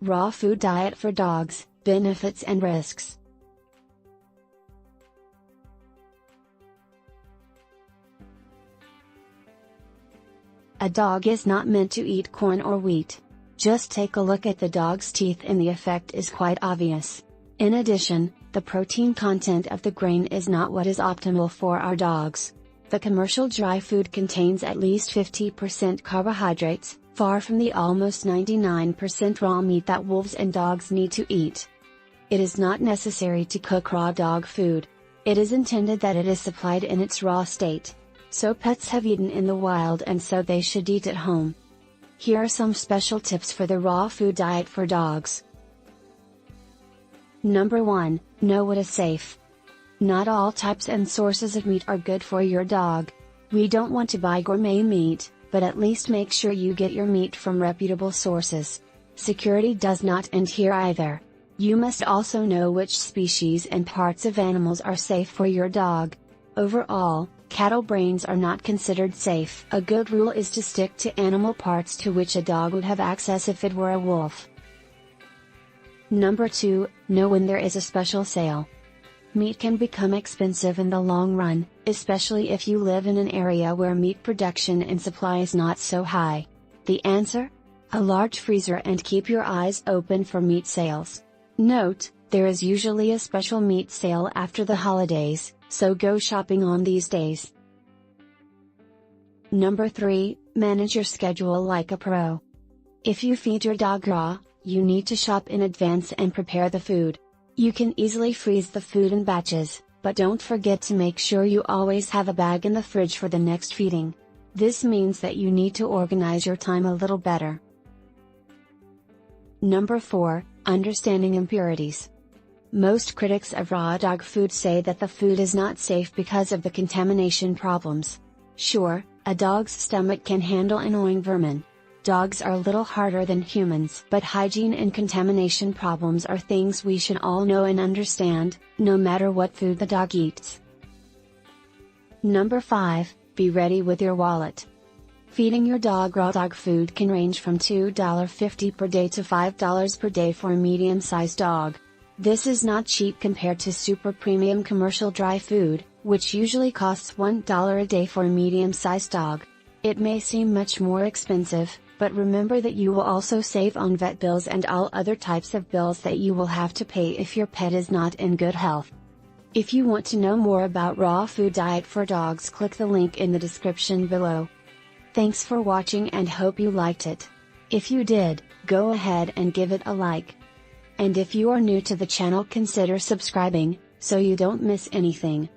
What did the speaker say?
Raw food diet for dogs, benefits and risks. A dog is not meant to eat corn or wheat. Just take a look at the dog's teeth and the effect is quite obvious. In addition, the protein content of the grain is not what is optimal for our dogs. The commercial dry food contains at least 50% carbohydrates, far from the almost 99% raw meat that wolves and dogs need to eat. It is not necessary to cook raw dog food. It is intended that it is supplied in its raw state. So pets have eaten in the wild and so they should eat at home. Here are some special tips for the raw food diet for dogs. Number 1, know what is safe. Not all types and sources of meat are good for your dog. We don't want to buy gourmet meat, but at least make sure you get your meat from reputable sources. Security does not end here either. You must also know which species and parts of animals are safe for your dog. Overall, cattle brains are not considered safe. A good rule is to stick to animal parts to which a dog would have access if it were a wolf. Number 2, know when there is a special sale. Meat can become expensive in the long run, especially if you live in an area where meat production and supply is not so high. The answer? A large freezer and keep your eyes open for meat sales. Note, there is usually a special meat sale after the holidays, so go shopping on these days. Number 3, manage your schedule like a pro. If you feed your dog raw, you need to shop in advance and prepare the food. You can easily freeze the food in batches, but don't forget to make sure you always have a bag in the fridge for the next feeding. This means that you need to organize your time a little better. Number 4, understanding impurities. Most critics of raw dog food say that the food is not safe because of the contamination problems. Sure, a dog's stomach can handle annoying vermin. Dogs are a little harder than humans, but hygiene and contamination problems are things we should all know and understand, no matter what food the dog eats. Number 5, be ready with your wallet. Feeding your dog raw dog food can range from $2.50 per day to $5 per day for a medium-sized dog. This is not cheap compared to super premium commercial dry food, which usually costs $1 a day for a medium-sized dog. It may seem much more expensive, but remember that you will also save on vet bills and all other types of bills that you will have to pay if your pet is not in good health. If you want to know more about raw food diet for dogs, click the link in the description below. Thanks for watching and hope you liked it. If you did, go ahead and give it a like. And if you are new to the channel, consider subscribing, so you don't miss anything.